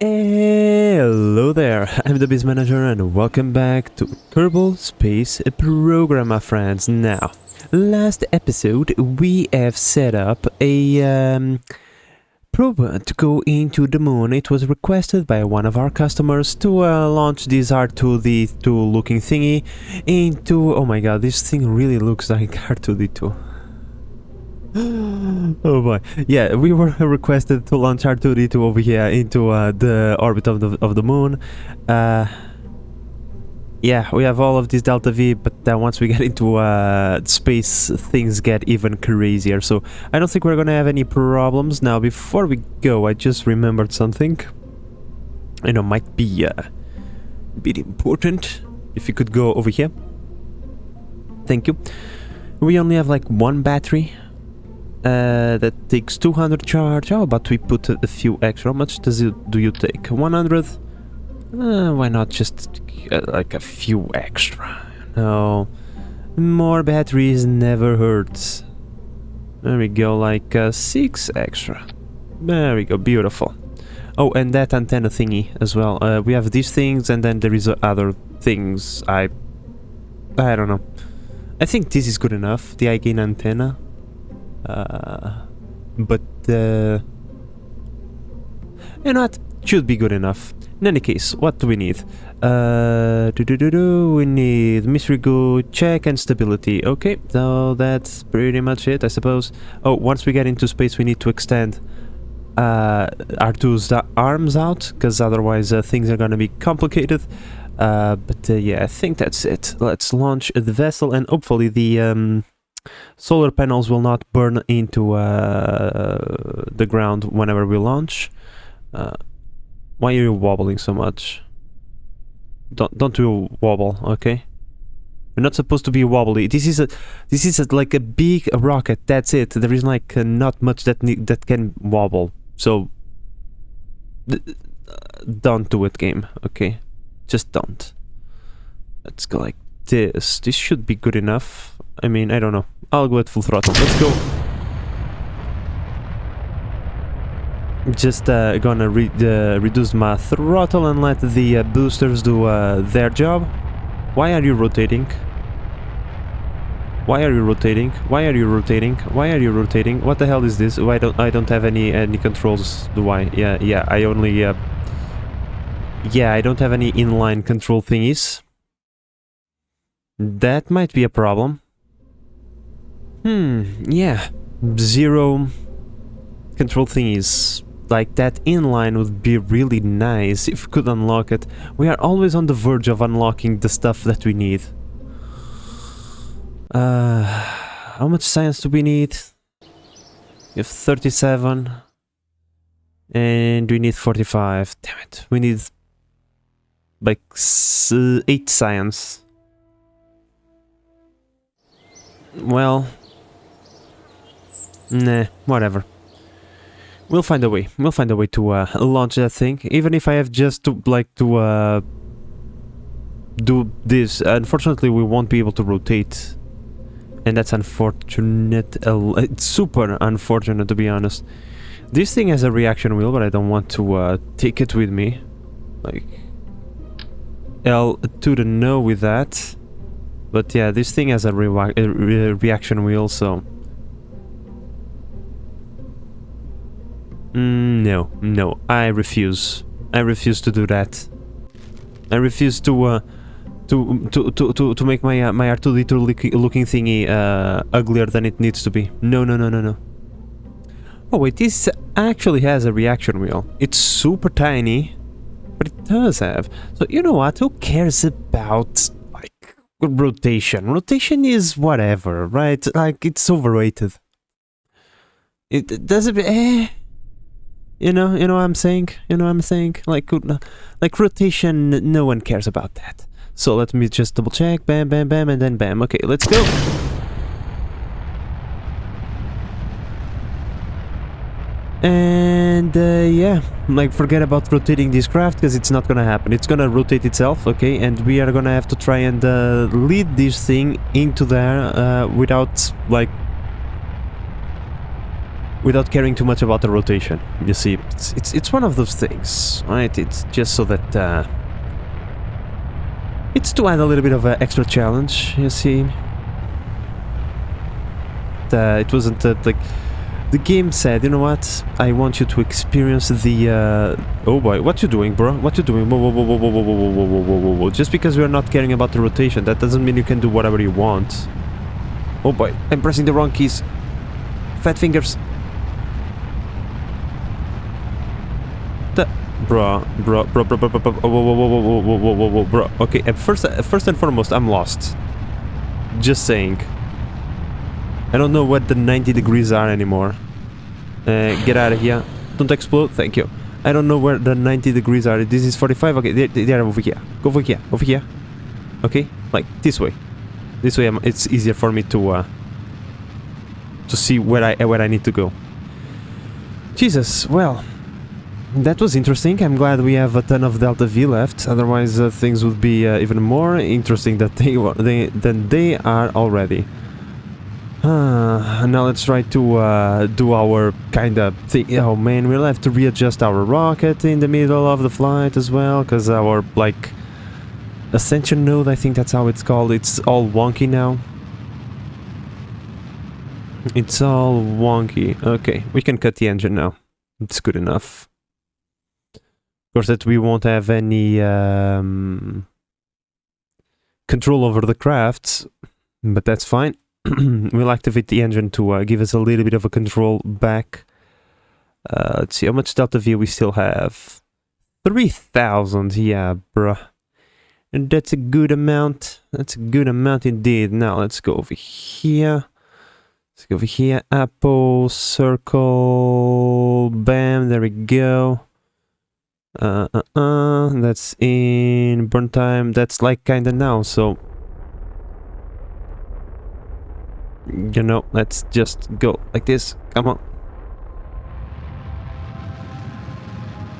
Hello there, I'm the Biz Manager and welcome back to Kerbal Space Program, my friends. Now, last episode we have set up a probe to go into the moon. It was requested by one of our customers to launch this R2-D2 looking thingy into... Oh my god, this thing really looks like R2-D2. Oh boy. Yeah, we were requested to launch R2-D2 over here into the orbit of the moon. Yeah, we have all of this Delta V, but once we get into space, things get even crazier. So I don't think we're gonna have any problems. Now, before we go, I just remembered something. You know, might be a bit important. If you could go over here. Thank you. We only have like one battery. That takes 200 charge. How about we put a few extra? How much do you take? 100? Why not just like a few extra? No, more batteries never hurts. There we go, like 6 extra. There we go, beautiful. Oh, and that antenna thingy as well. We have these things, and then there is other things. I don't know. I think this is good enough. The iGain antenna. But you know what? Should be good enough. In any case, what do we need? We need mystery good, check, and stability. Okay, so that's pretty much it, I suppose. Oh, once we get into space, we need to extend R2's arms out, because otherwise things are gonna be complicated. But yeah, I think that's it. Let's launch the vessel, and hopefully the solar panels will not burn into the ground whenever we launch. Why are you wobbling so much? Don't you wobble, okay? You're not supposed to be wobbly. This is like a big rocket. That's it. There is like not much that can wobble. So don't do it, game. Okay, just don't. Let's go like this. This should be good enough. I mean, I don't know. I'll go at full throttle. Let's go. Just gonna reduce my throttle and let the boosters do their job. Why are you rotating? Why are you rotating? Why are you rotating? Why are you rotating? What the hell is this? Why I don't have any controls, do I? Yeah, I only yeah, I don't have any inline control thingies. That might be a problem. Yeah. 0 control thingies. Like that inline would be really nice if we could unlock it. We are always on the verge of unlocking the stuff that we need. How much science do we need? We have 37. And we need 45. Damn it. We need like 8 science. Well... Nah, whatever. We'll find a way. We'll find a way to launch that thing, even if I have just to do this. Unfortunately, we won't be able to rotate, and that's unfortunate. It's super unfortunate, to be honest. This thing has a reaction wheel, but I don't want to take it with me. Like L to the no with that. But yeah, this thing has a reaction wheel, so. No, I refuse. I refuse to do that. I refuse to make my R2-D2 looking thingy uglier than it needs to be. No. Oh wait, this actually has a reaction wheel. It's super tiny, but it does have. So you know what? Who cares about like rotation? Rotation is whatever, right? Like it's overrated. It doesn't. You know what I'm saying? You know what I'm saying? Like rotation, no one cares about that. So let me just double check, bam, and then bam. Okay, let's go. And yeah, like forget about rotating this craft because it's not gonna happen. It's gonna rotate itself, okay? And we are gonna have to try and lead this thing into there without like without caring too much about the rotation. You see, it's one of those things, right? It's just so that it's to add a little bit of an extra challenge. You see, it wasn't like the game said, you know what? I want you to experience the. Oh boy, what you doing, bro? What you doing? Whoa, whoa, whoa, whoa, whoa, whoa, whoa, whoa, whoa, whoa, whoa, whoa! Just because we're not caring about the rotation, that doesn't mean you can do whatever you want. Oh boy, I'm pressing the wrong keys. Fat fingers. Bro, whoa, bro. Okay, first and foremost, I'm lost. Just saying. I don't know what the 90 degrees are anymore. Get out of here. Don't explode, thank you. I don't know where the 90 degrees are. This is 45, okay, they're over here. Go over here, over here. Okay, like, this way. This way it's easier for me to see where I need to go. Jesus, well... That was interesting. I'm glad we have a ton of Delta V left. Otherwise, things would be even more interesting than they are already. Now let's try to do our kind of thing. Oh man, we'll have to readjust our rocket in the middle of the flight as well, because our, like, ascension node, I think that's how it's called, it's all wonky now. It's all wonky. Okay, we can cut the engine now. It's good enough. Of course, that we won't have any control over the crafts, but that's fine. We'll activate the engine to give us a little bit of a control back. Let's see, how much Delta V we still have? 3,000, yeah, bruh. And that's a good amount. That's a good amount indeed. Now, let's go over here. Let's go over here. Apple, circle, bam, there we go. That's in burn time. That's like kinda now, so you know, let's just go like this. Come on.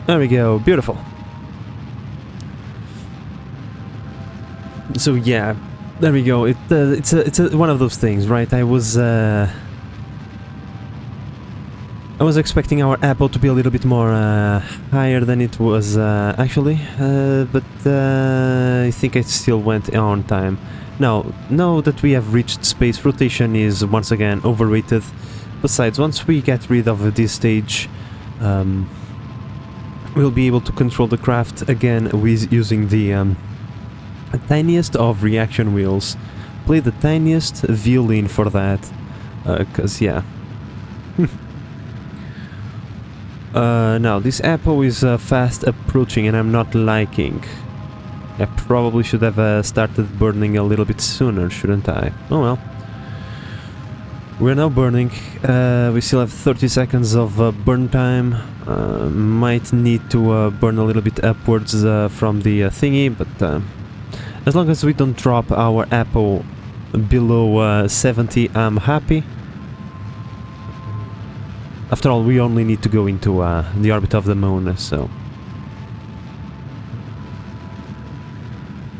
There we go. Beautiful. So yeah, there we go. It's one of those things, right? I was expecting our Apple to be a little bit more higher than it was actually, but I think it still went on time. Now that we have reached space, rotation is once again overrated. Besides, once we get rid of this stage, we'll be able to control the craft again with using the tiniest of reaction wheels. Play the tiniest violin for that, cause yeah. Now, this Apple is fast approaching and I'm not liking. I probably should have started burning a little bit sooner, shouldn't I? Oh well. We're now burning. We still have 30 seconds of burn time. Might need to burn a little bit upwards from the thingy, but as long as we don't drop our Apple below 70, I'm happy. After all, we only need to go into the orbit of the moon, so...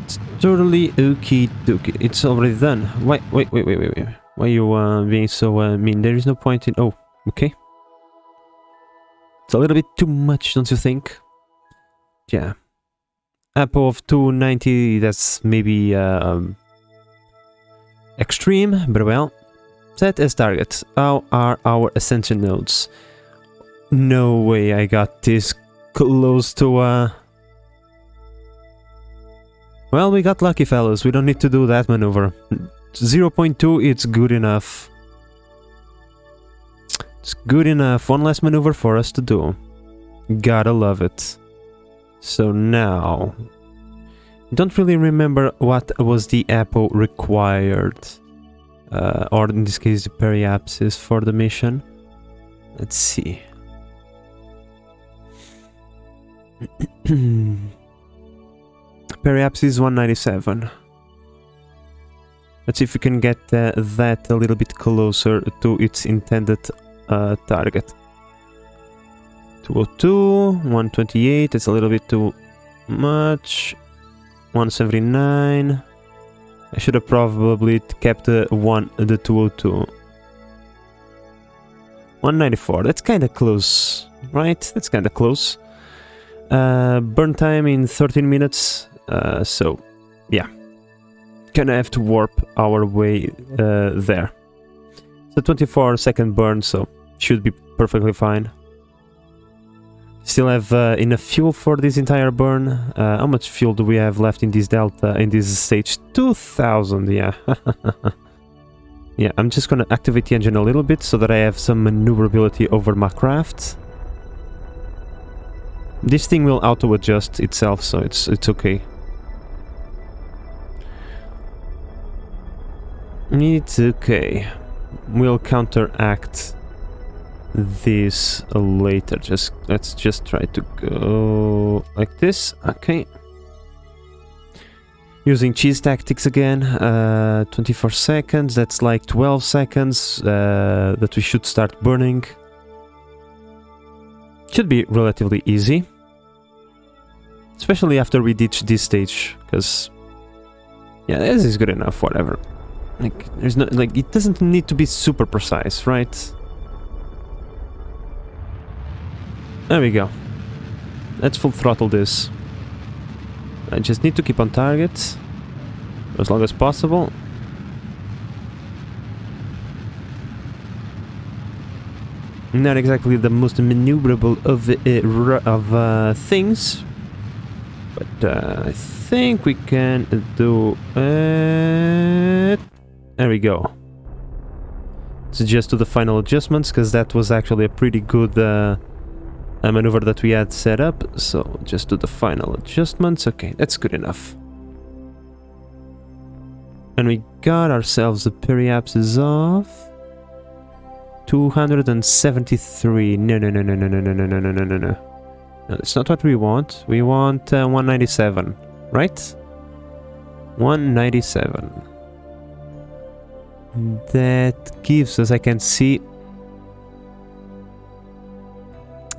It's totally okie dokie. It's already done. Wait. Why are you being so mean? There is no point in... Oh, okay. It's a little bit too much, don't you think? Yeah. Apple of 290, that's maybe extreme, but well... Set as targets. How are our ascension nodes? No way I got this close to Well, we got lucky, fellas. We don't need to do that maneuver. 0.2, it's good enough. It's good enough. One less maneuver for us to do. Gotta love it. So now... Don't really remember what was the Apple required. Or in this case the periapsis for the mission. Let's see. Periapsis 197. Let's see if we can get that a little bit closer to its intended target. 202, 128, it's a little bit too much. 179. I should have probably kept the 202. 194. That's kind of close, right? That's kind of close. Burn time in 13 minutes. So, yeah. Gonna have to warp our way there. It's a 24-second burn, so should be perfectly fine. Still have enough fuel for this entire burn. How much fuel do we have left in this delta, in this stage? 2,000, yeah. Yeah, I'm just gonna activate the engine a little bit so that I have some maneuverability over my craft. This thing will auto-adjust itself, so it's okay. It's okay. We'll counteract this later. Let's just try to go like this. Okay. Using cheese tactics again. 24 seconds. That's like 12 seconds that we should start burning. Should be relatively easy, especially after we ditch this stage, because yeah, this is good enough. Whatever. Like, there's no, like, it doesn't need to be super precise, right? There we go. Let's full throttle this. I just need to keep on target as long as possible. Not exactly the most maneuverable of things, but I think we can do it. There we go. So just do the final adjustments, because that was actually a pretty good maneuver that we had set up. So just do the final adjustments. Okay, that's good enough. And we got ourselves a periapsis of 273. No. No, that's not what we want. We want 197, right? 197. That gives us, I can see.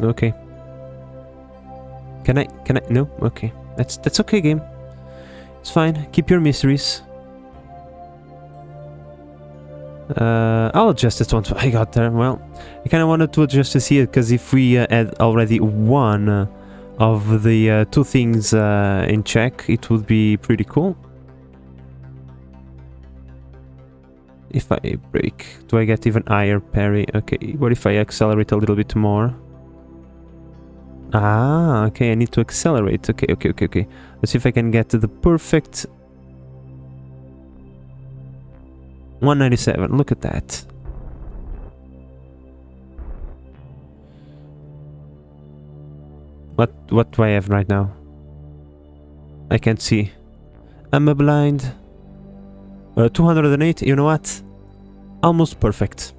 Okay. Can I? No? Okay. That's okay, game. It's fine. Keep your mysteries. I'll adjust it once I got there. Well, I kind of wanted to adjust to see it, because if we had already one of the two things in check, it would be pretty cool. If I brake, do I get even higher parry? Okay, what if I accelerate a little bit more? Ah, okay, I need to accelerate. Okay. Let's see if I can get to the perfect 197. Look at that. What do I have right now? I can't see. I'm a blind. 208, you know what? Almost perfect.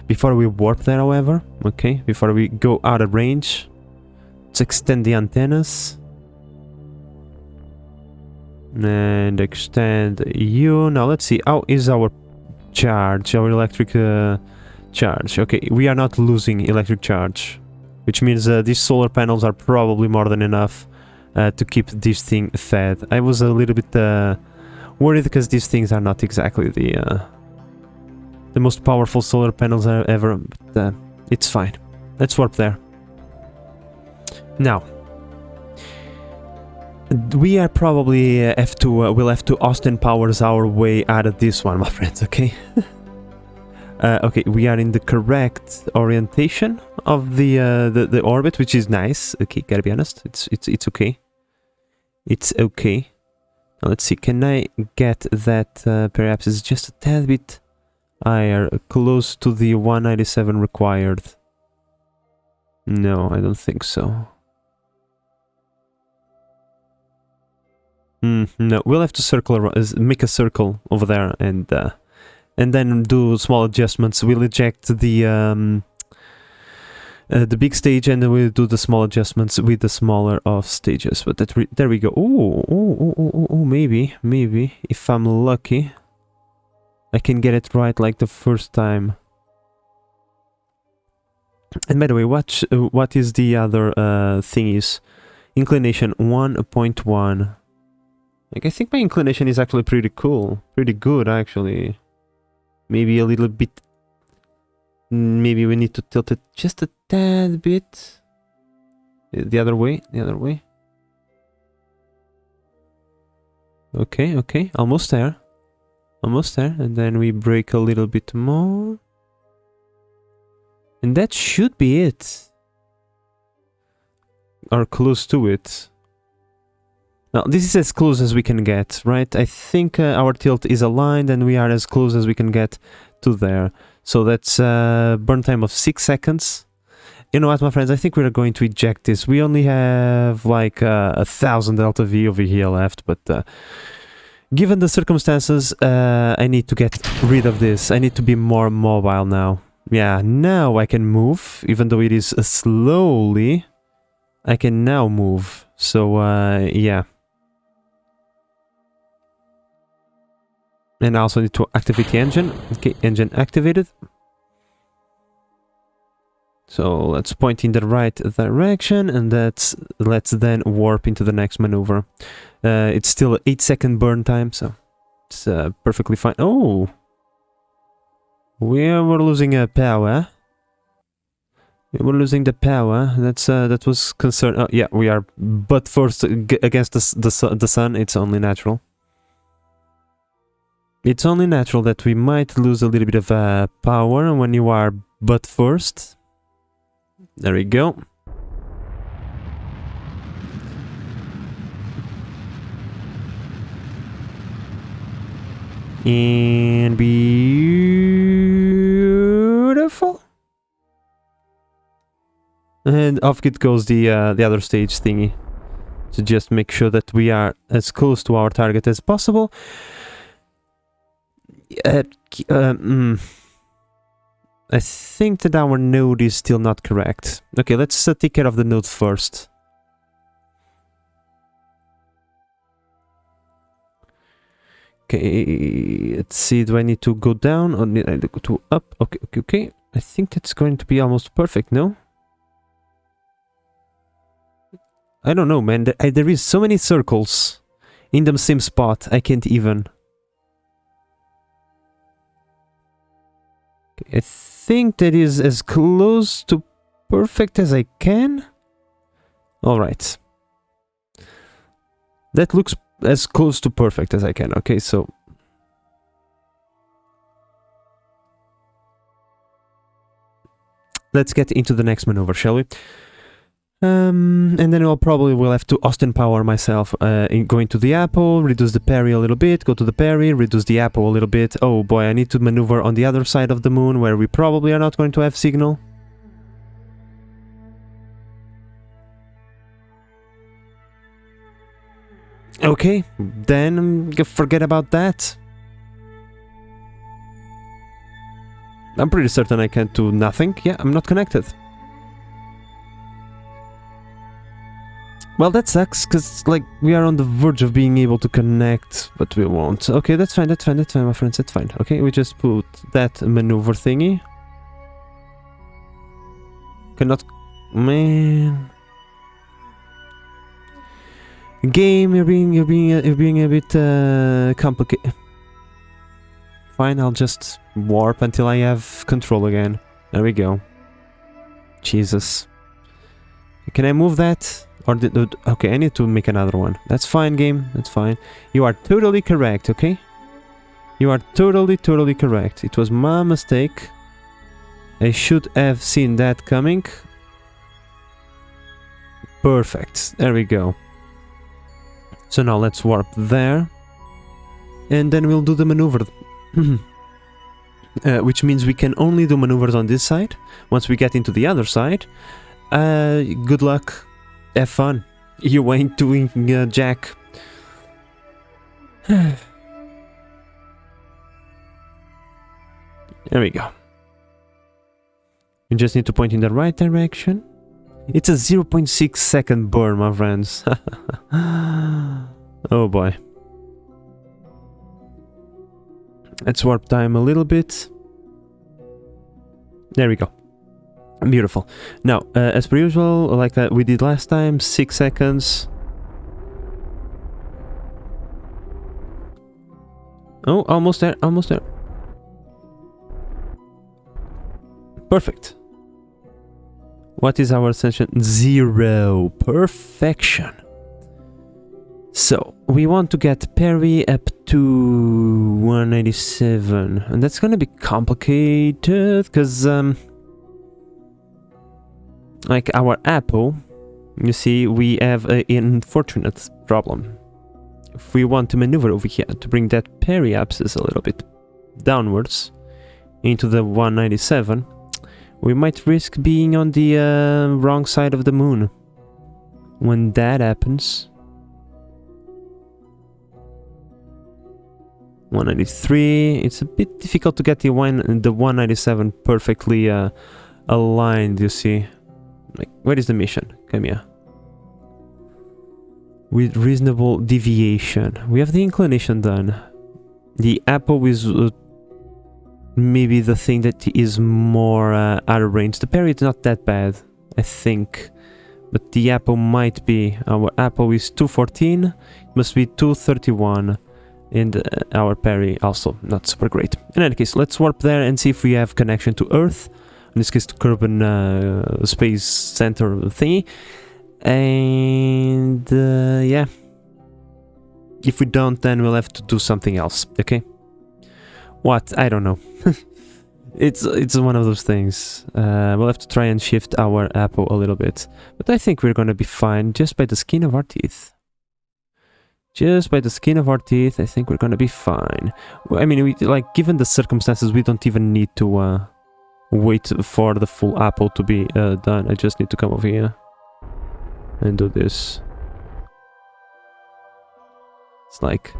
Before we warp there, however, okay, before we go out of range, let's extend the antennas. And extend you. Now let's see, how is our charge, our electric charge? Okay, we are not losing electric charge, which means these solar panels are probably more than enough to keep this thing fed. I was a little bit worried, because these things are not exactly the most powerful solar panels ever, but it's fine. Let's warp there. Now, we are probably we'll have to Austin Powers our way out of this one, my friends, okay? Okay, we are in the correct orientation of the orbit, which is nice. Okay, gotta be honest, it's okay. It's okay. Now let's see, can I get that perhaps it's just a tad bit higher, close to the 197 required? No, I don't think so. No, we'll have to circle around, make a circle over there, and then do small adjustments. We'll eject the big stage, and then we'll do the small adjustments with the smaller of stages. But there we go. Oh, maybe if I'm lucky, I can get it right like the first time. And by the way, what is the other thing is inclination 1.1. Like, I think my inclination is actually pretty cool, pretty good actually. Maybe a little bit Maybe we need to tilt it just a tad bit. The other way, the other way. Okay, okay, almost there. Almost there, and then we brake a little bit more. And that should be it. Or close to it. Now, this is as close as we can get, right? I think our tilt is aligned and we are as close as we can get to there. So that's burn time of 6 seconds. You know what, my friends? I think we're going to eject this. We only have like 1,000 delta V over here left, but given the circumstances, I need to get rid of this. I need to be more mobile now. Yeah, now I can move, even though it is slowly. I can now move. So, yeah. And I also need to activate the engine. Okay, engine activated. So let's point in the right direction, and let's then warp into the next maneuver. It's still an 8-second burn time, so it's perfectly fine. Oh, we're losing power. We're losing the power. That was concern. Oh yeah, we are butt first against the sun. It's only natural. It's only natural that we might lose a little bit of power when you are butt first. There we go. And beautiful. And off it goes the other stage thingy. To just make sure that we are as close to our target as possible. I think that our node is still not correct. Okay, let's take care of the node first. Okay, let's see, do I need to go down or need I go to up? Okay, okay, okay. I think that's going to be almost perfect, no? I don't know, man. There is so many circles in the same spot, I can't even... I think that is as close to perfect as I can. Alright. That looks as close to perfect as I can. Okay, so... let's get into the next maneuver, shall we? And then I'll probably will have to Austin power myself, going to the apple, reduce the parry a little bit, go to the parry, reduce the apple a little bit. Oh boy, I need to maneuver on the other side of the moon where we probably are not going to have signal. Okay, then forget about that. I'm pretty certain I can't do nothing. Yeah, I'm not connected. Well, that sucks, because, like, we are on the verge of being able to connect, but we won't. Okay, that's fine, that's fine, that's fine, my friends, that's fine. Okay, we just put that maneuver thingy. Cannot... man... Game, you're being a bit, complicated. Fine, I'll just warp until I have control again. There we go. Jesus. Can I move that? Or okay, I need to make another one. That's fine, game. That's fine. You are totally correct, okay? You are totally correct. It was my mistake. I should have seen that coming. Perfect. There we go. So now let's warp there. And then we'll do the maneuver. Which means we can only do maneuvers on this side. Once we get into the other side, good luck. Have fun. You ain't doing jack. There we go. You just need to point in the right direction. It's a 0.6 second burn, my friends. Oh boy. Let's warp time a little bit. There we go. Beautiful. Now, as per usual, like we did last time, 6 seconds. Oh, almost there, almost there. Perfect. What is our ascension? 0. Perfection. So, we want to get Perry up to 197. And that's gonna be complicated, because, like our apple, you see, we have an unfortunate problem. If we want to maneuver over here to bring that periapsis a little bit downwards into the 197, we might risk being on the wrong side of the moon. When that happens... 193, it's a bit difficult to get the 197 perfectly aligned, you see. Like, where is the mission? Come here. With reasonable deviation. We have the inclination done. The apple is maybe the thing that is more out of range. The parry is not that bad, I think. But the apple might be. Our apple is 214. It must be 231. And our parry also not super great. In any case, let's warp there and see if we have connection to Earth. In this case, to Kerbal Space Center thingy. And yeah. If we don't, then we'll have to do something else, okay? What? I don't know. It's one of those things. We'll have to try and shift our apple a little bit. But I think we're gonna be fine just by the skin of our teeth. Just by the skin of our teeth, I think we're gonna be fine. I mean, given the circumstances, we don't even need to wait for the full apple to be done. I just need to come over here and do this. It's like...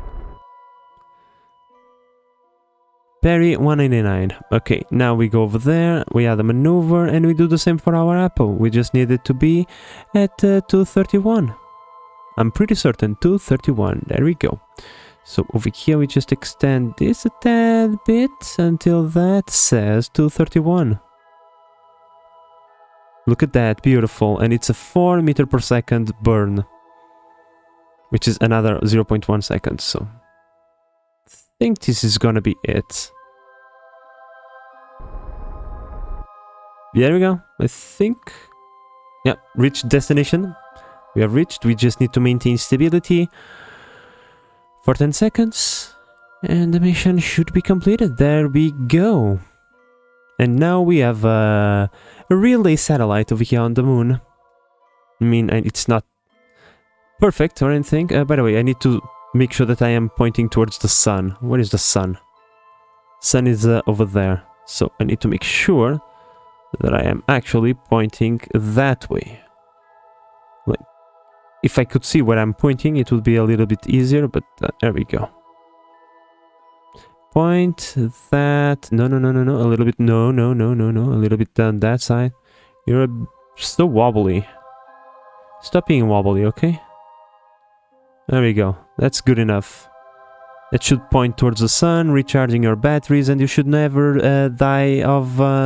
Parry 189. Okay, now we go over there, we add a maneuver, and we do the same for our apple. We just need it to be at 231. I'm pretty certain 231. There we go. So over here we just extend this a tad bit until that says 231. Look at that, beautiful. And it's a 4 meter per second burn, which is another 0.1 seconds. So I think this is gonna be it. There we go. I think, yeah, reached destination. We have reached. We just need to maintain stability for 10 seconds and the mission should be completed. There we go. And now we have a relay satellite over here on the moon. I mean, it's not perfect or anything. By the way, I need to make sure that I am pointing towards the sun. Where is the sun? Sun is over there. So I need to make sure that I am actually pointing that way. Like, if I could see where I'm pointing, it would be a little bit easier, but there we go. Point that... No, a little bit... No, a little bit down that side. You're so wobbly. Stop being wobbly, okay? There we go. That's good enough. It should point towards the sun, recharging your batteries, and you should never die of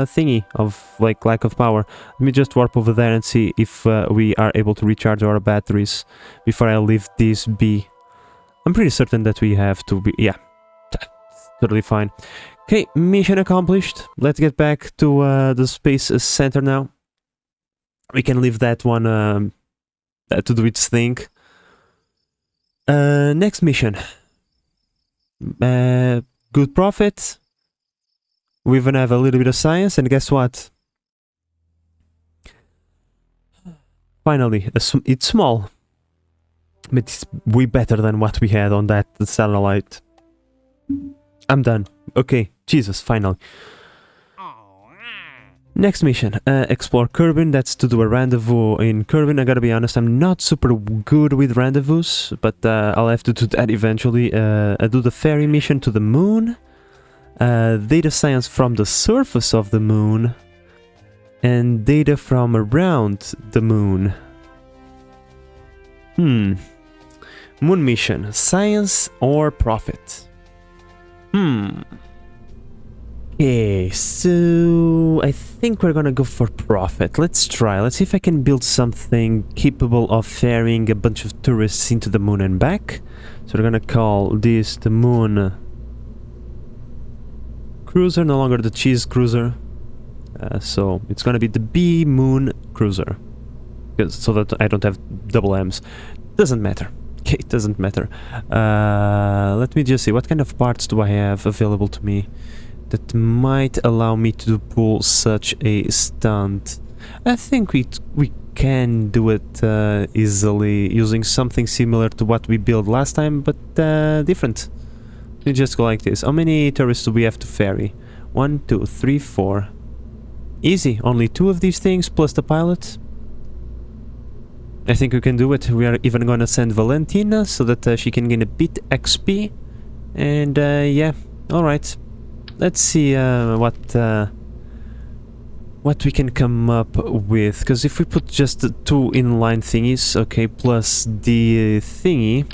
thingy, of like lack of power. Let me just warp over there and see if we are able to recharge our batteries before I leave this be. I'm pretty certain that we have to be, yeah, totally fine. Okay, mission accomplished. Let's get back to the space center now. We can leave that one to do its thing. Next mission. Good profit. We even have a little bit of science, and guess what? Finally, it's small, but it's way better than what we had on that satellite. I'm done. Okay, Jesus, finally. Next mission, explore Kerbin. That's to do a rendezvous in Kerbin. I gotta be honest, I'm not super good with rendezvous, but I'll have to do that eventually. I do the ferry mission to the moon, data science from the surface of the moon, and data from around the moon. Moon mission, science or profit? Okay, so I think we're gonna go for profit. Let's try. Let's see if I can build something capable of ferrying a bunch of tourists into the moon and back. So we're gonna call this the Moon Cruiser, no longer the Cheese Cruiser. So it's gonna be the B Moon Cruiser, so that I don't have double M's. Doesn't matter. Okay, it doesn't matter. Let me just see, what kind of parts do I have available to me that might allow me to pull such a stunt? I think we can do it easily using something similar to what we built last time, but different. We just go like this. How many tourists do we have to ferry? 1, 2, 3, 4. Easy. Only 2 of these things plus the pilot. I think we can do it. We are even gonna send Valentina so that she can gain a bit XP. And yeah, alright. Let's see what we can come up with. Because if we put just the 2 inline thingies, okay, plus the thingy...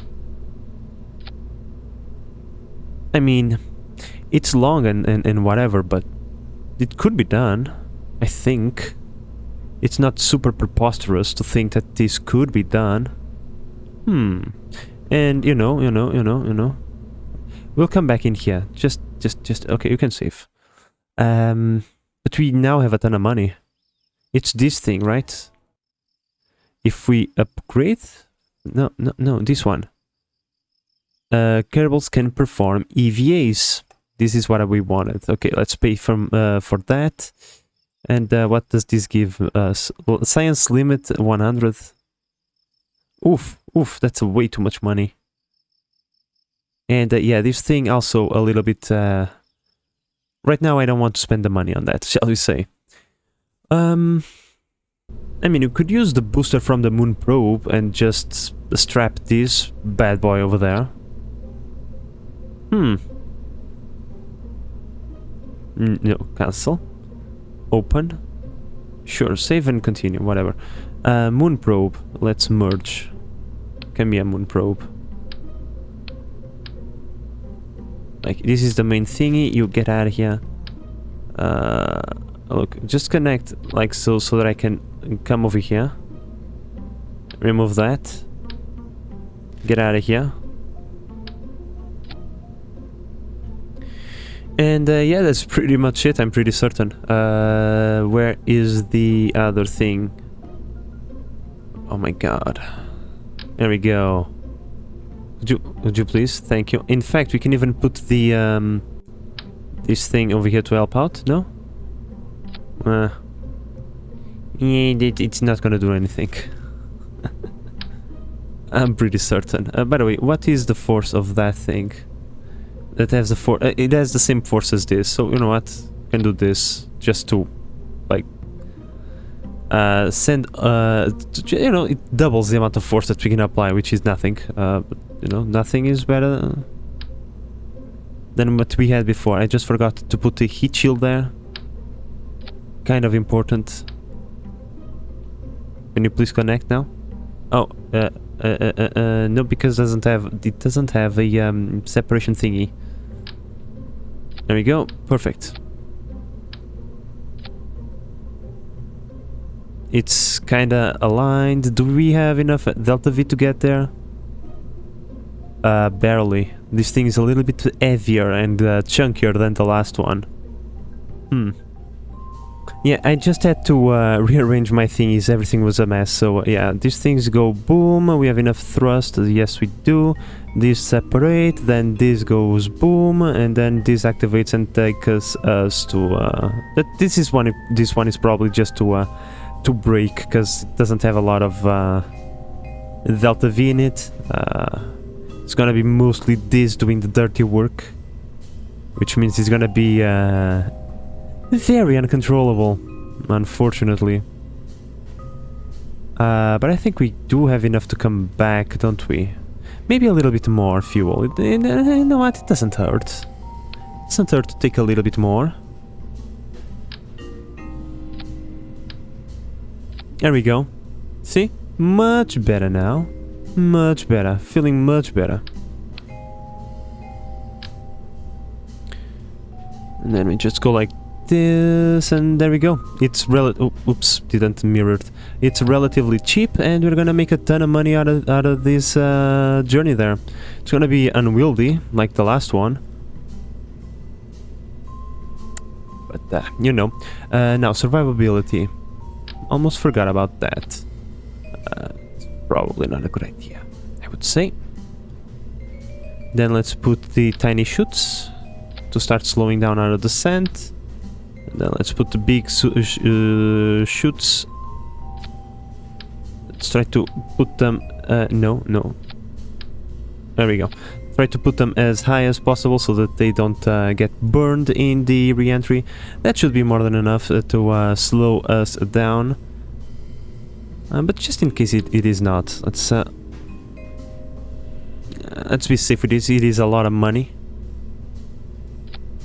I mean, it's long and whatever, but it could be done, I think. It's not super preposterous to think that this could be done. And you know. We'll come back in here. Just, okay, you can save. But we now have a ton of money. It's this thing, right? If we upgrade... No, this one. Kerbals can perform EVAs. This is what we wanted. Okay, let's pay for that. And what does this give us? Well, science limit 100. Oof, that's way too much money. And yeah, this thing also a little bit... right now I don't want to spend the money on that, shall we say. I mean, you could use the booster from the moon probe and just strap this bad boy over there. No, cancel. Open. Sure, save and continue, whatever. Moon probe. Let's merge. Can be a moon probe. Like, this is the main thingy. You get out of here. Look, just connect like so that I can come over here. Remove that. Get out of here. And yeah, that's pretty much it, I'm pretty certain. Where is the other thing? Oh my god. There we go. Would you please? Thank you. In fact, we can even put the this thing over here to help out, no? It's not gonna do anything. I'm pretty certain. By the way, what is the force of that thing? That has the force. It has the same force as this, so you know what? I can do this just to, like, send. You know, it doubles the amount of force that we can apply, which is nothing. But you know, nothing is better than what we had before. I just forgot to put the heat shield there. Kind of important. Can you please connect now? Oh, no, because it doesn't have a separation thingy. There we go. Perfect. It's kinda aligned. Do we have enough delta V to get there? Barely. This thing is a little bit heavier and chunkier than the last one. Yeah, I just had to rearrange my thingies, everything was a mess, so yeah, these things go boom, we have enough thrust, yes we do, these separate, then this goes boom, and then this activates and takes us to, this one is probably just to break, because it doesn't have a lot of delta V in it. It's gonna be mostly this doing the dirty work, which means it's gonna be very uncontrollable, unfortunately. But I think we do have enough to come back, don't we? Maybe a little bit more fuel. You know what? It doesn't hurt. It doesn't hurt to take a little bit more. There we go. See? Much better now. Much better. Feeling much better. And then we just go like this, and there we go. It's oops, didn't mirror it. It's relatively cheap, and we're gonna make a ton of money out of this journey there. It's gonna be unwieldy, like the last one. but you know. Now, survivability. Almost forgot about that. It's probably not a good idea, I would say. Then let's put the tiny chutes to start slowing down our descent. And then let's put the big chutes. Let's try to put them... no. There we go. Try to put them as high as possible so that they don't get burned in the re-entry. That should be more than enough to slow us down. But just in case it is not, let's be safe with this. It is a lot of money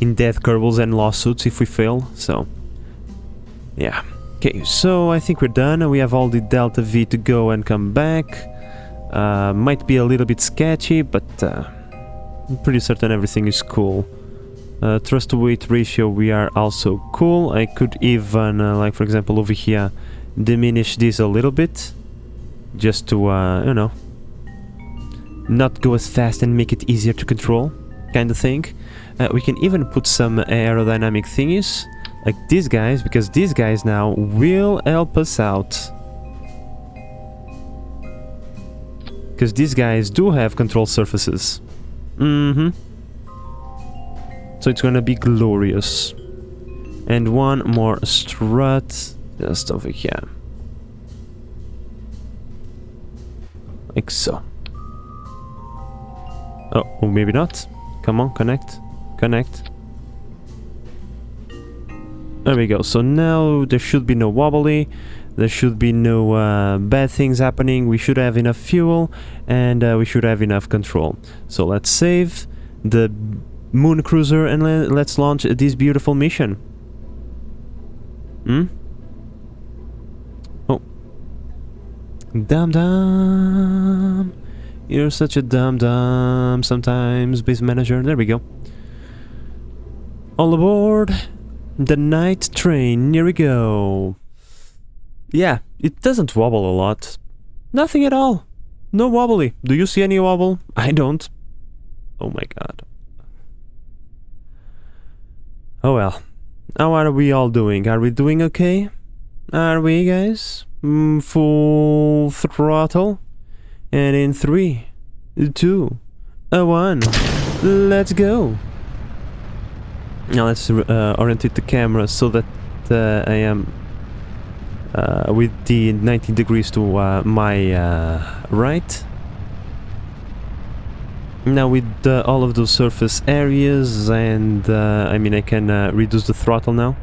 in death Kerbals and lawsuits if we fail, so yeah. Okay, so I think we're done. We have all the Delta V to go and come back. Might be a little bit sketchy, but I'm pretty certain everything is cool. Thrust to weight ratio, we are also cool. I could even, like for example over here, diminish this a little bit, just to, you know, not go as fast and make it easier to control, kind of thing. We can even put some aerodynamic thingies, like these guys, because these guys now will help us out. Because these guys do have control surfaces. So it's gonna be glorious. And one more strut, just over here. Like so. Oh, maybe not. Come on, connect. Connect. There we go. So now there should be no wobbly. There should be no bad things happening. We should have enough fuel, and we should have enough control. So let's save the moon cruiser and let's launch this beautiful mission. Oh. Dum-dum. You're such a dum-dum sometimes, base manager. There we go. All aboard the night train. Here we go. Yeah, it doesn't wobble a lot. Nothing at all. No wobbly. Do you see any wobble? I don't. Oh my god. Oh well. How are we all doing? Are we doing okay? Are we, guys? Full throttle? And in 3, 2, 1, let's go! Now let's orientate the camera so that I am with the 90 degrees to my right. Now with all of those surface areas, and I mean I can reduce the throttle now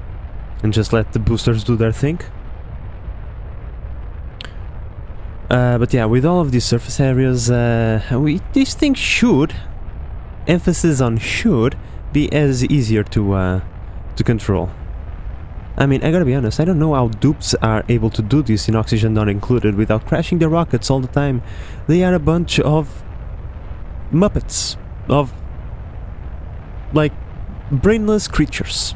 and just let the boosters do their thing. But yeah, with all of these surface areas, this thing should, emphasis on should, be as easier to control. I mean, I gotta be honest, I don't know how dupes are able to do this in oxygen not included without crashing their rockets all the time. They are a bunch of muppets, of like brainless creatures.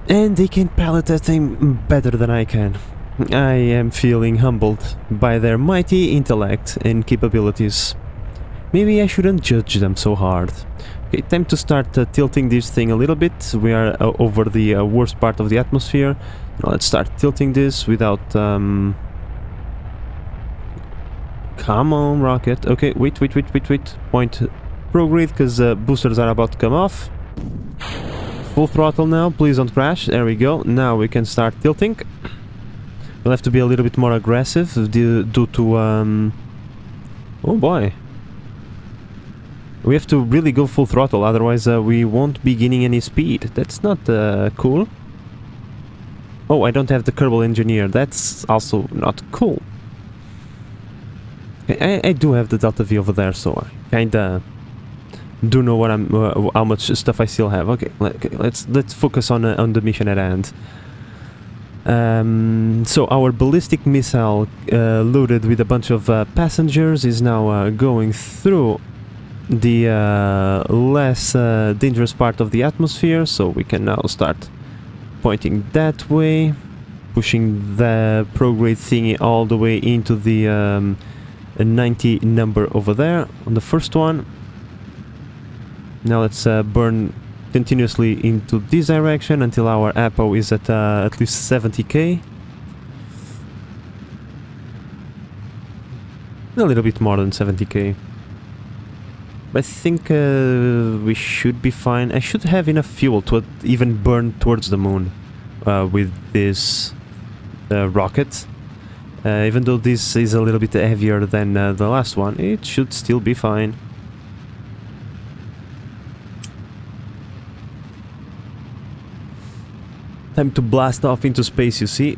And they can pilot that thing better than I can. I am feeling humbled by their mighty intellect and capabilities. Maybe I shouldn't judge them so hard. Okay, time to start tilting this thing a little bit. We are over the worst part of the atmosphere. Now let's start tilting this without... Come on, rocket. Okay, wait. Point prograde, because boosters are about to come off. Full throttle now, please don't crash. There we go. Now we can start tilting. We'll have to be a little bit more aggressive due to... Oh boy. We have to really go full throttle, otherwise we won't be gaining any speed. That's not cool. Oh, I don't have the Kerbal engineer. That's also not cool. I do have the Delta V over there, so I kinda do know what I'm, how much stuff I still have. Okay, let's focus on the mission at hand. So our ballistic missile, loaded with a bunch of passengers, is now going through the less dangerous part of the atmosphere, so we can now start pointing that way, pushing the prograde thingy all the way into the 90 number over there on the first one. Now let's burn continuously into this direction until our APO is at least 70k. A little bit more than 70k. I think we should be fine. I should have enough fuel to even burn towards the moon with this rocket. Even though this is a little bit heavier than the last one, it should still be fine. Time to blast off into space, you see.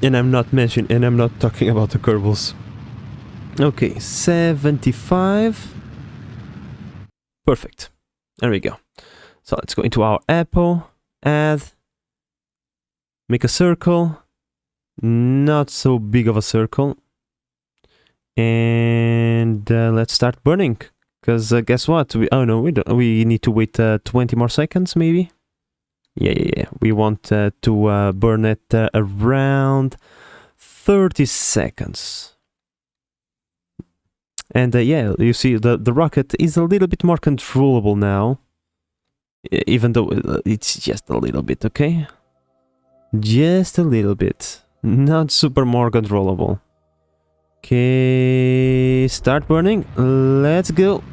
And I'm not talking about the Kerbals. Okay, 75. Perfect. There we go. So let's go into our APO, add, make a circle, not so big of a circle, and let's start burning. Because guess what? We need to wait 20 more seconds, maybe. Yeah. We want to burn at around 30 seconds. And yeah, you see the rocket is a little bit more controllable now. Even though it's just a little bit, okay? Just a little bit. Not super more controllable. Okay, start burning. Let's go.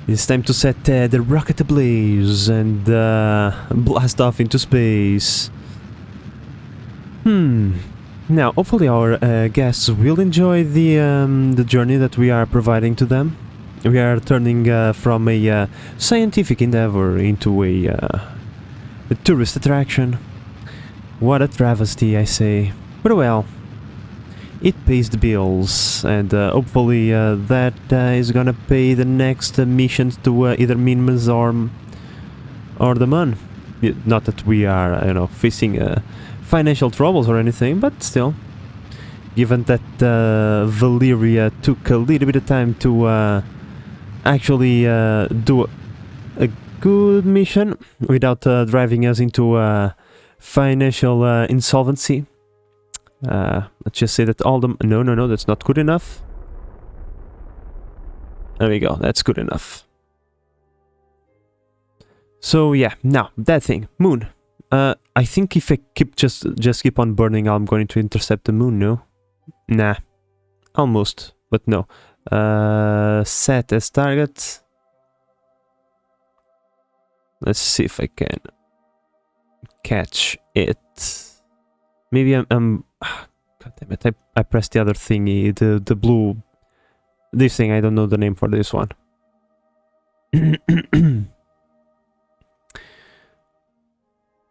It's time to set the rocket ablaze and blast off into space. Now, hopefully our guests will enjoy the journey that we are providing to them. We are turning from a scientific endeavor into a tourist attraction. What a travesty, I say. But well, it pays the bills, and hopefully that is gonna pay the next missions to either Minmus or the Moon. Not that we are, facing financial troubles or anything, but still. Given that Valyria took a little bit of time to actually do a good mission without driving us into financial insolvency. Let's just say that all the... No, that's not good enough. There we go, that's good enough. So yeah, now, that thing, moon. I think if I just keep on burning, I'm going to intercept the moon, no? Nah. Almost, but no. Set as target. Let's see if I can catch it. Maybe I'm God damn it, I pressed the other thingy, the blue... This thing, I don't know the name for this one.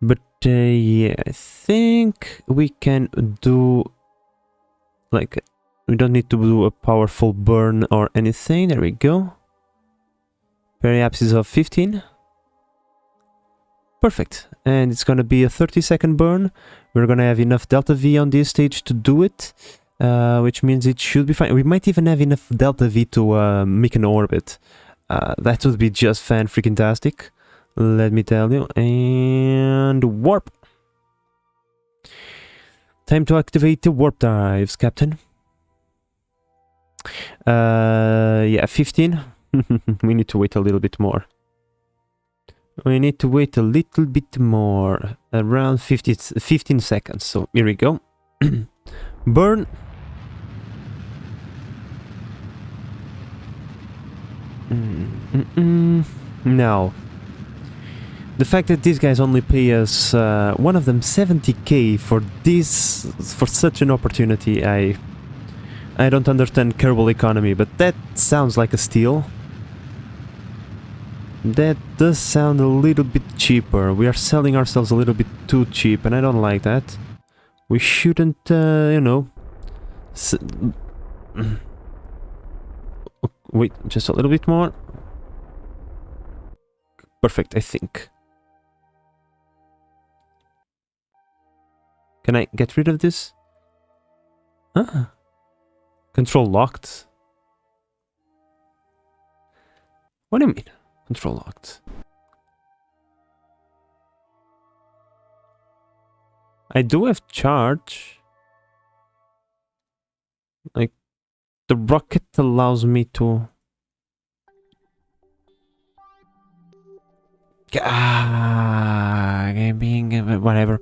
But yeah, I think we can do... Like, we don't need to do a powerful burn or anything. There we go. Periapsis of 15. Perfect. And it's gonna be a 30-second burn. We're gonna have enough delta V on this stage to do it, which means it should be fine. We might even have enough delta V to make an orbit. That would be just fan-freaking-tastic, let me tell you. And warp. Time to activate the warp drives, Captain. Yeah, 15. We need to wait a little bit more. We need to wait a little bit more. Around 15 seconds. So, here we go. Burn. Now, the fact that these guys only pay us, one of them 70k for this, for such an opportunity, I don't understand Kerbal economy, but that sounds like a steal. That does sound a little bit cheaper. We are selling ourselves a little bit too cheap, and I don't like that. We shouldn't, wait, just a little bit more. Perfect, I think. Can I get rid of this? Ah. Control locked. What do you mean? Control locked. I do have charge. Like, The rocket allows me to... whatever.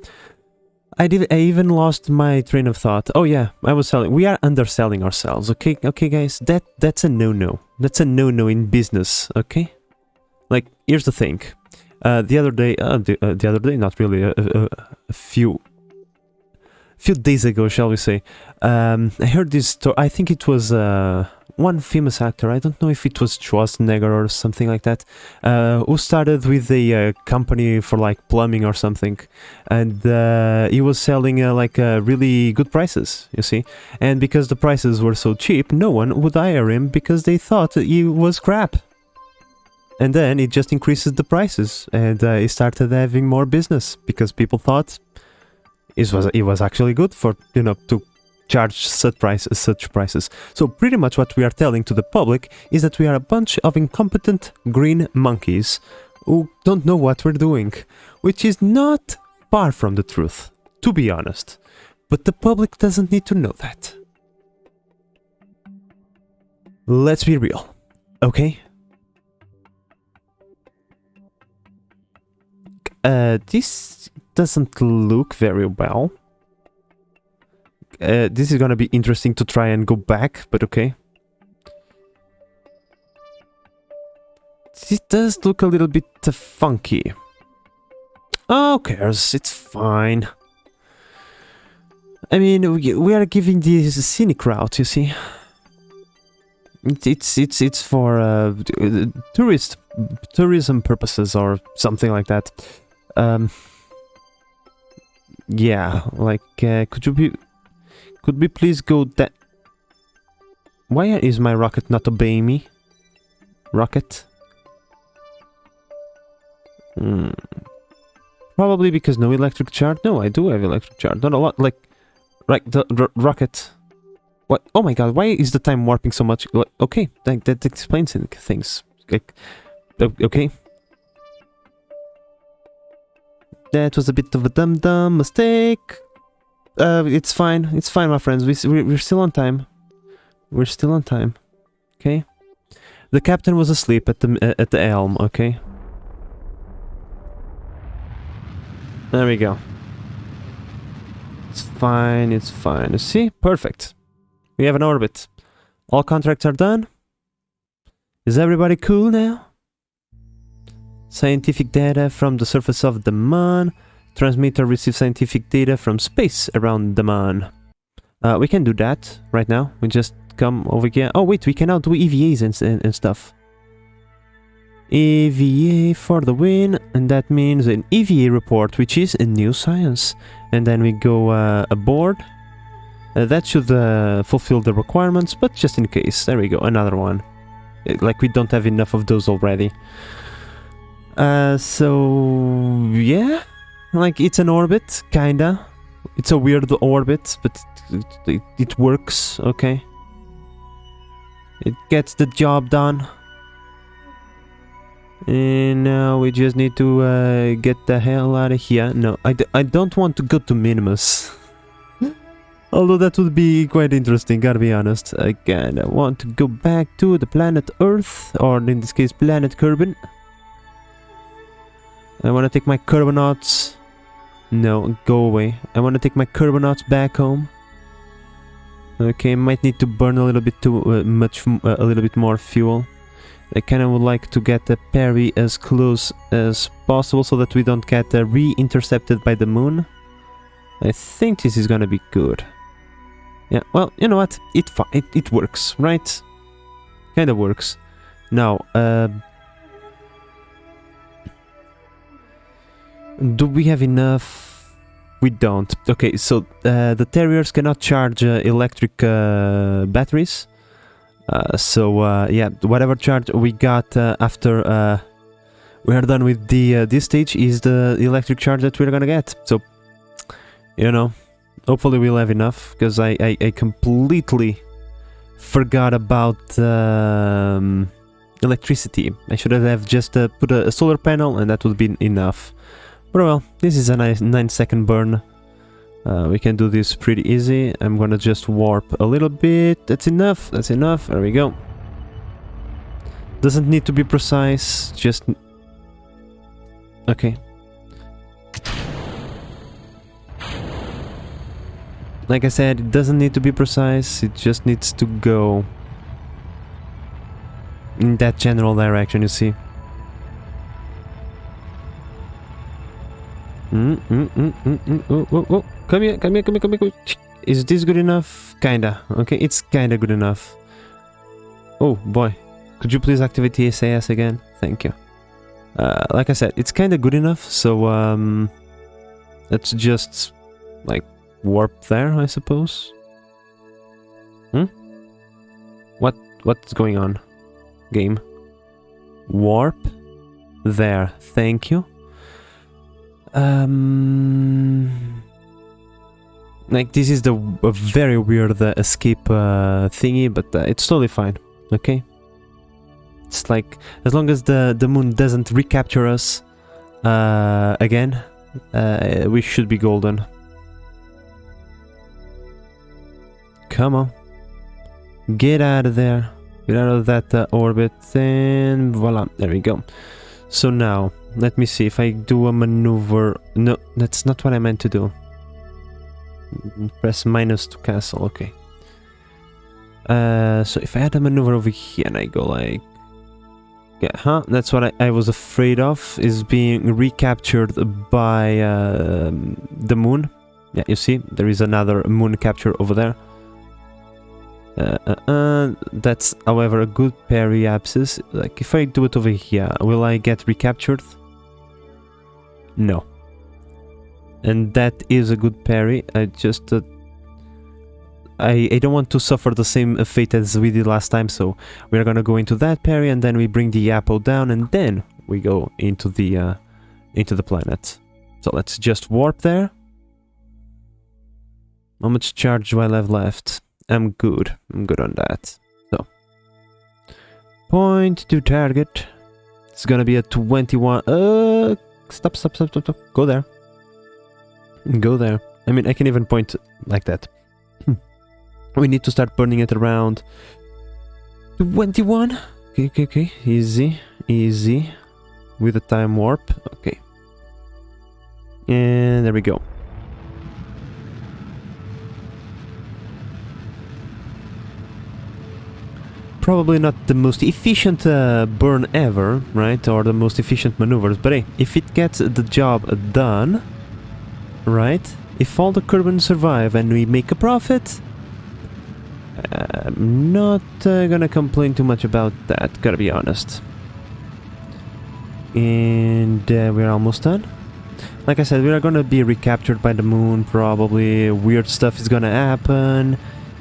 I even lost my train of thought. Oh yeah, I was selling. We are underselling ourselves. Okay, okay, guys. That's a no-no. That's a no-no in business. Okay. Like, here's the thing. The other day, the other day, not really. A few days ago, shall we say? I heard this story. I think it was one famous actor. I don't know if it was Schwarzenegger or something like that, who started with a company for like plumbing or something, and he was selling like really good prices, you see. And because the prices were so cheap, no one would hire him because they thought he was crap. And then it just increases the prices, and he started having more business because people thought it was actually good for, you know, to charge such prices. So pretty much what we are telling to the public is that we are a bunch of incompetent green monkeys who don't know what we're doing, which is not far from the truth, to be honest. But the public doesn't need to know that. Let's be real, okay? This doesn't look very well. This is gonna be interesting to try and go back, but okay. This does look a little bit funky. Oh, who cares? It's fine. I mean, we are giving this a scenic route, you see. It's for tourism purposes or something like that. Yeah, like, could we please go that... Why is my rocket not obeying me? Rocket? Probably because no electric charge. No, I do have electric charge. Not a lot, like... Right, the rocket... What? Oh my god, why is the time warping so much? Okay, that explains things. Like, okay. That was a bit of a dumb mistake. It's fine, my friends. We're still on time. We're still on time. Okay. The captain was asleep at the helm. Okay. There we go. It's fine. It's fine. You see, perfect. We have an orbit. All contracts are done. Is everybody cool now? Scientific data from the surface of the moon. Transmitter receives scientific data from space around the moon. We can do that right now. We just come over here. Oh wait, we can now do EVAs and stuff. EVA for the win, and that means an EVA report, which is a new science. And then we go aboard. That should fulfill the requirements, but just in case. There we go, another one. Like we don't have enough of those already. So yeah, like it's an orbit, kinda. It's a weird orbit, but it works, okay. It gets the job done. And now we just need to get the hell out of here. No, I don't want to go to Minimus. Although that would be quite interesting, gotta be honest. Again, I want to go back to the planet Earth, or in this case, planet Kerbin. I want to take my Kerbonauts. No, go away. I want to take my Kerbonauts back home. Okay, might need to burn a little bit too a little bit more fuel. I kind of would like to get the Perry as close as possible so that we don't get re-intercepted by the moon. I think this is gonna be good. Yeah, well, you know what? It works, right? Kind of works. Now, do we have enough? We don't. Okay, so the Terriers cannot charge electric batteries. So yeah, whatever charge we got after we are done with this stage is the electric charge that we're gonna get. So, you know, hopefully we'll have enough, because I completely forgot about electricity. I should have just put a solar panel and that would be enough. But well, this is a nice 9-second burn. We can do this pretty easy. I'm gonna just warp a little bit. That's enough. That's enough. There we go. Doesn't need to be precise. Just... Okay. Like I said, it doesn't need to be precise. It just needs to go in that general direction, you see. Oh. Come here. Is this good enough? Kinda. Okay, it's kinda good enough. Oh boy. Could you please activate the SAS again? Thank you. Like I said, it's kinda good enough, so let's just like warp there, I suppose. What's going on? Game. Warp there. Thank you. Like, this is a very weird escape thingy, but it's totally fine, okay? It's like, as long as the moon doesn't recapture us again, we should be golden. Come on. Get out of there. Get out of that orbit, and voila, there we go. So now, let me see if I do a maneuver. No, that's not what I meant to do. Press minus to cancel, okay. So if I had a maneuver over here and I go like... Yeah, that's what I was afraid of, is being recaptured by the moon. Yeah, you see, there is another moon capture over there. That's, however, a good parry axis. Like, if I do it over here, will I get recaptured? No. And that is a good parry. I just... I don't want to suffer the same fate as we did last time, so we're gonna go into that parry, and then we bring the apple down, and then we go into the planet. So let's just warp there. How much charge do I have left? I'm good on that. So, point to target. It's gonna be a 21. Stop. Go there. Go there. I mean, I can even point like that. We need to start burning it around 21. Okay. Easy. With a time warp. Okay. And there we go. Probably not the most efficient burn ever, right? Or the most efficient maneuvers, but hey, if it gets the job done, right? If all the Kerbals survive and we make a profit, I'm not gonna complain too much about that, gotta be honest. And we're almost done. Like I said, we are gonna be recaptured by the moon, probably. Weird stuff is gonna happen.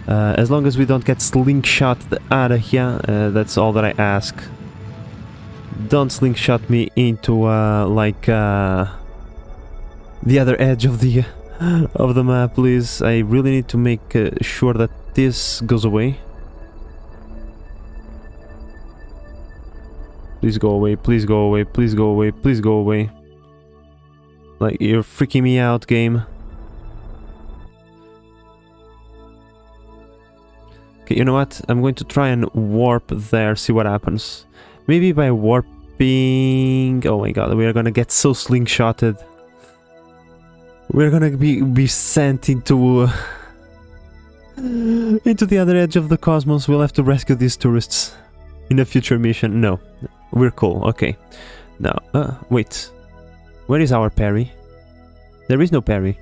As long as we don't get slingshot out of here, that's all that I ask. Don't slingshot me into like the other edge of the map, please. I really need to make sure that this goes away. Please go away, please go away, please go away, please go away. Like, you're freaking me out, game. Okay, you know what? I'm going to try and warp there, see what happens. Maybe by warping... Oh my god, we are gonna get so slingshotted. We're gonna be sent into... into the other edge of the cosmos. We'll have to rescue these tourists in a future mission. No, we're cool. Okay. Now, wait. Where is our parry? There is no parry.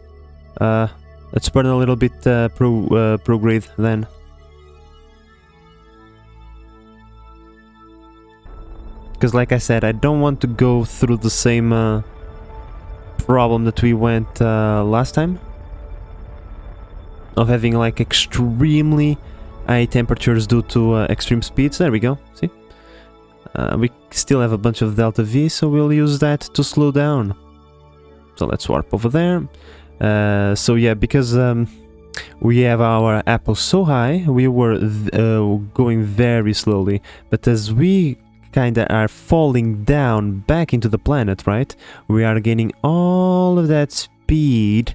Let's burn a little bit prograde then. Because like I said, I don't want to go through the same problem that we went last time. Of having like extremely high temperatures due to extreme speeds. There we go, see? We still have a bunch of delta V, so we'll use that to slow down. So let's warp over there. So yeah, because we have our apple so high, we were going very slowly. But as we kinda are falling down back into the planet, right? We are gaining all of that speed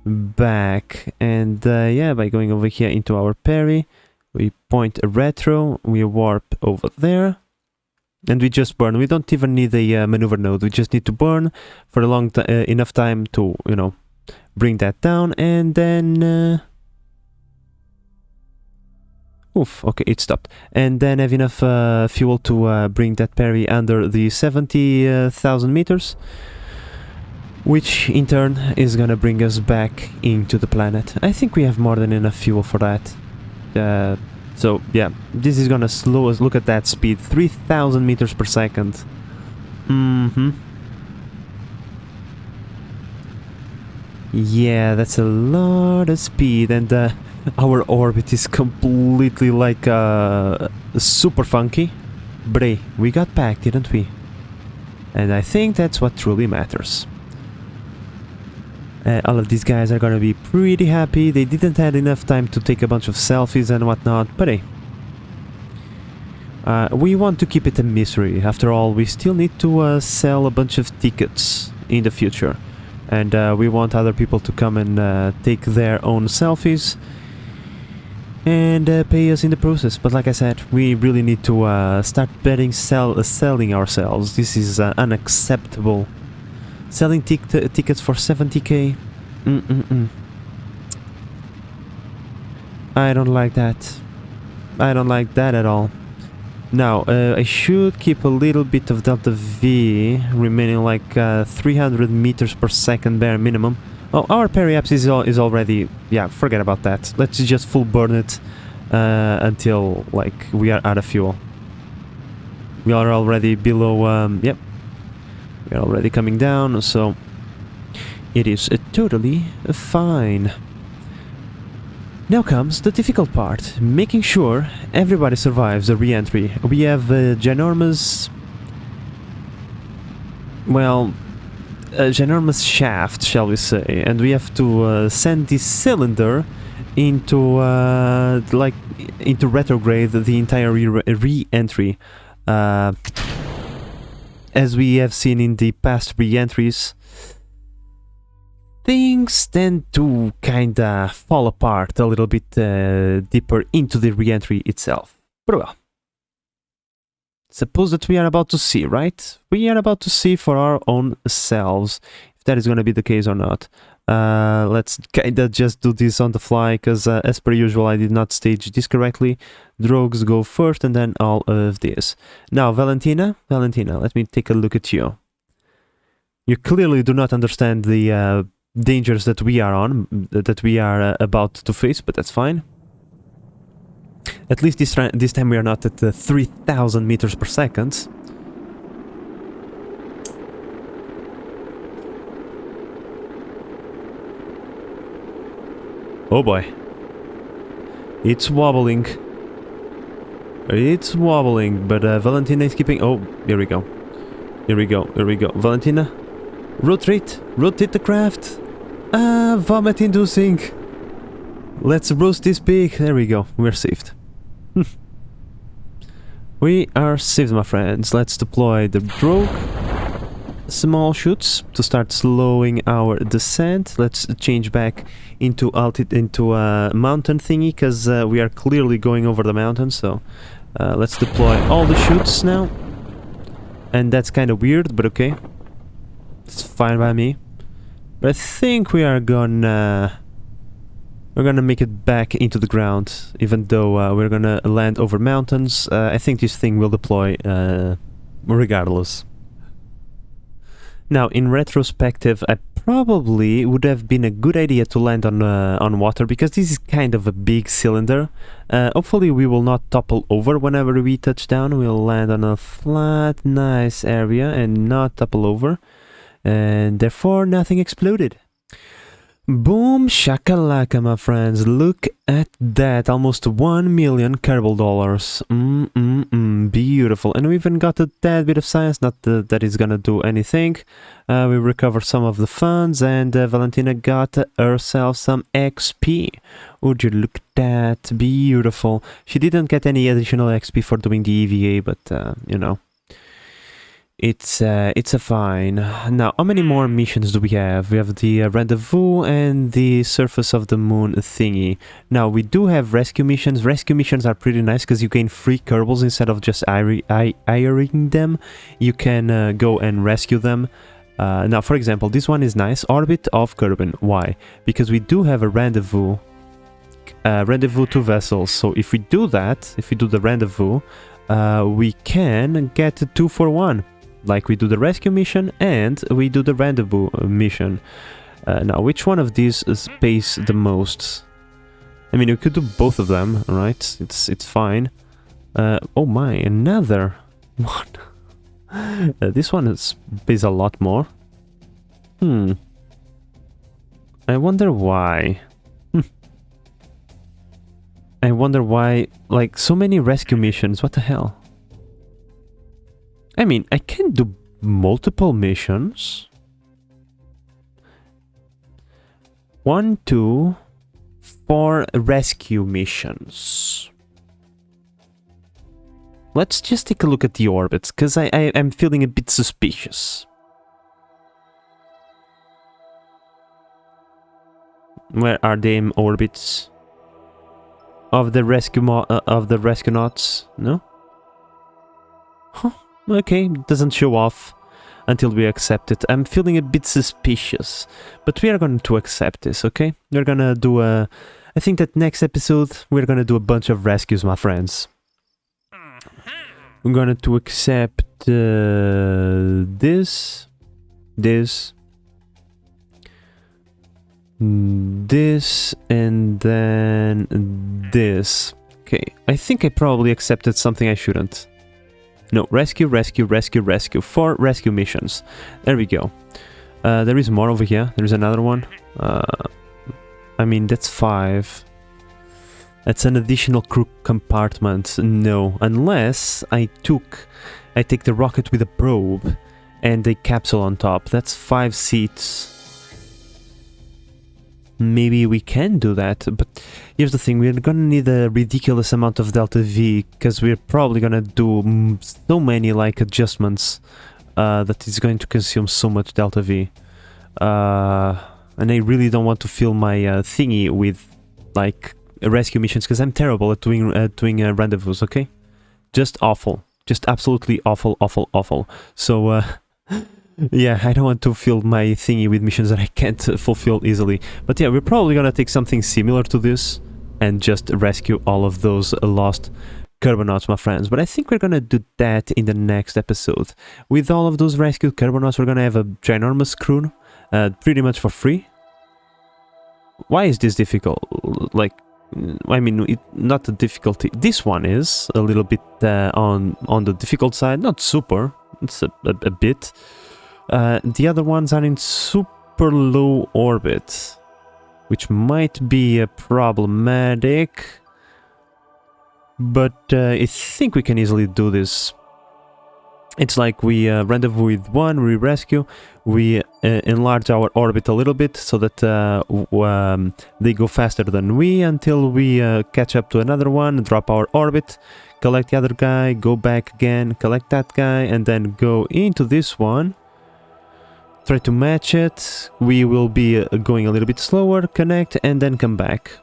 back. And yeah, by going over here into our parry, we point a retro, we warp over there, and we just burn. We don't even need a maneuver node. We just need to burn for a long enough time to, you know, bring that down, and then oof, okay, it stopped. And then have enough fuel to bring that parry under the 70,000 meters, which in turn is gonna bring us back into the planet. I think we have more than enough fuel for that. So yeah, this is gonna slow us. Look at that speed, 3,000 meters per second. Yeah, that's a lot of speed, and our orbit is completely like super funky. But hey, we got back, didn't we? And I think that's what truly matters. All of these guys are gonna be pretty happy. They didn't have enough time to take a bunch of selfies and whatnot, but hey. We want to keep it a mystery. After all, we still need to sell a bunch of tickets in the future. And we want other people to come and take their own selfies and pay us in the process. But like I said, we really need to start selling ourselves. This is unacceptable. Selling tickets for 70k? I don't like that. I don't like that at all. Now, I should keep a little bit of delta V remaining like 300 meters per second bare minimum. Oh, our periapse is already... yeah, forget about that. Let's just full burn it until like we are out of fuel. We are already below... yep. We are already coming down, so it is totally fine. Now comes the difficult part, making sure everybody survives a re-entry. We have a ginormous... well, a ginormous shaft, shall we say, and we have to send this cylinder into like into retrograde the entire re-entry. As we have seen in the past re-entries, things tend to kinda fall apart a little bit deeper into the re-entry itself. But well, suppose that we are about to see, right? We are about to see for our own selves if that is going to be the case or not. Let's kinda just do this on the fly, because as per usual I did not stage this correctly. Drogues go first and then all of this. Now Valentina, let me take a look at you. You clearly do not understand the dangers that we are about to face, but that's fine. At least this time we are not at 3,000 meters per second. Oh boy. It's wobbling. It's wobbling, but Valentina is keeping... oh, here we go. Here we go. Valentina, rotate the craft. Vomit inducing. Let's roast this pig. There we go. We're saved. We are saved, my friends. Let's deploy the drogue small chutes to start slowing our descent. Let's change back into a mountain thingy, because we are clearly going over the mountain. So let's deploy all the chutes now. And that's kind of weird, but okay. It's fine by me. But I think we are gonna... we're gonna make it back into the ground, even though we're gonna land over mountains. I think this thing will deploy regardless. Now, in retrospective, I probably would have been a good idea to land on water, because this is kind of a big cylinder. Hopefully we will not topple over whenever we touch down. We'll land on a flat, nice area and not topple over. And therefore nothing exploded. Boom shakalaka, my friends. Look at that. Almost 1 million Kerbal dollars. Beautiful. And we even got a tad bit of science. Not that it's gonna do anything. We recovered some of the funds, and Valentina got herself some XP. Would you look at that? Beautiful. She didn't get any additional XP for doing the EVA, but you know, It's a fine. Now, how many more missions do we have? We have the rendezvous and the surface of the moon thingy. Now, we do have rescue missions. Rescue missions are pretty nice because you gain free Kerbals instead of just hiring them. You can go and rescue them. Now, for example, this one is nice. Orbit of Kerbin. Why? Because we do have a rendezvous. Rendezvous 2 vessels. So if we do that, if we do the rendezvous, we can get 2 for 1. Like we do the rescue mission and we do the rendezvous mission. Now, which one of these pays the most? I mean, we could do both of them, right? It's fine. Oh my, another one. This one pays a lot more. I wonder why. I wonder why, like, so many rescue missions. What the hell? I mean, I can do multiple missions. 1, 2, 4 rescue missions. Let's just take a look at the orbits, because I'm feeling a bit suspicious. Where are the orbits of the rescue knots? No? Huh. Okay, doesn't show off until we accept it. I'm feeling a bit suspicious, but we are going to accept this, okay? We're gonna do I think that next episode we're gonna do a bunch of rescues, my friends. We're going to accept this, and then this. Okay, I think I probably accepted something I shouldn't. No, rescue, rescue, rescue, rescue. 4 rescue missions. There we go. There is more over here. There's another one. I mean, that's 5. That's an additional crew compartment. No, unless I take the rocket with a probe and a capsule on top. That's 5 seats. Maybe we can do that, but here's the thing, we're gonna need a ridiculous amount of Delta V, because we're probably gonna do so many, like, adjustments, that it's going to consume so much Delta V. And I really don't want to fill my thingy with, like, rescue missions, because I'm terrible at doing rendezvous, okay? Just awful. Just absolutely awful, awful, awful. So, yeah, I don't want to fill my thingy with missions that I can't fulfill easily. But yeah, we're probably gonna take something similar to this and just rescue all of those lost Kerbonauts, my friends. But I think we're gonna do that in the next episode. With all of those rescued Kerbonauts, we're gonna have a ginormous crew, pretty much for free. Why is this difficult? Like, I mean, not the difficulty. This one is a little bit on the difficult side, not super. It's a bit. The other ones are in super low orbit, which might be problematic, but I think we can easily do this. It's like we rendezvous with one, we rescue, we enlarge our orbit a little bit so that they go faster than we until we catch up to another one, drop our orbit, collect the other guy, go back again, collect that guy, and then go into this one. Try to match it. We will be going a little bit slower, connect, and then come back.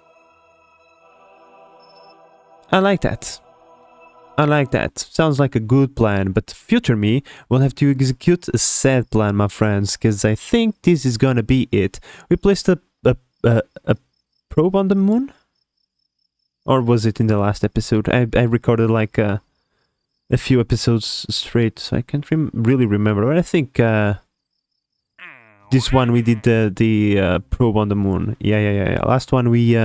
I like that. I like that. Sounds like a good plan, but future me will have to execute a sad plan, my friends, because I think this is gonna be it. We placed a probe on the moon? Or was it in the last episode? I recorded like a few episodes straight, so I can't really remember, but I think... this one we did the probe on the moon. Yeah. Last one we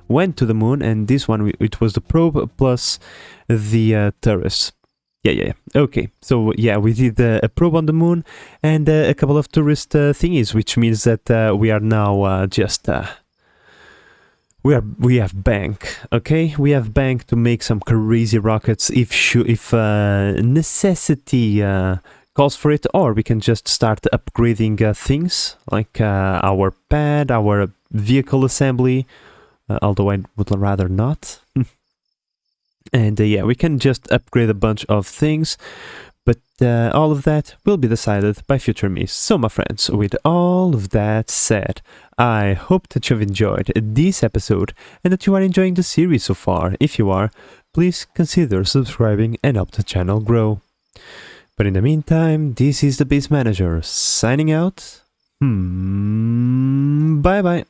went to the moon, and this one it was the probe plus the tourists. Yeah. Okay, so yeah, we did a probe on the moon and a couple of tourist thingies, which means that we are now just we have bank. Okay, we have bank to make some crazy rockets if necessity calls for it, or we can just start upgrading things like our pad, our vehicle assembly, although I would rather not. And yeah, we can just upgrade a bunch of things, But all of that will be decided by future me. So my friends, with all of that said, I hope that you've enjoyed this episode and that you are enjoying the series so far. If you are, please consider subscribing and help the channel grow. But in the meantime, this is the Base Manager signing out. Bye bye.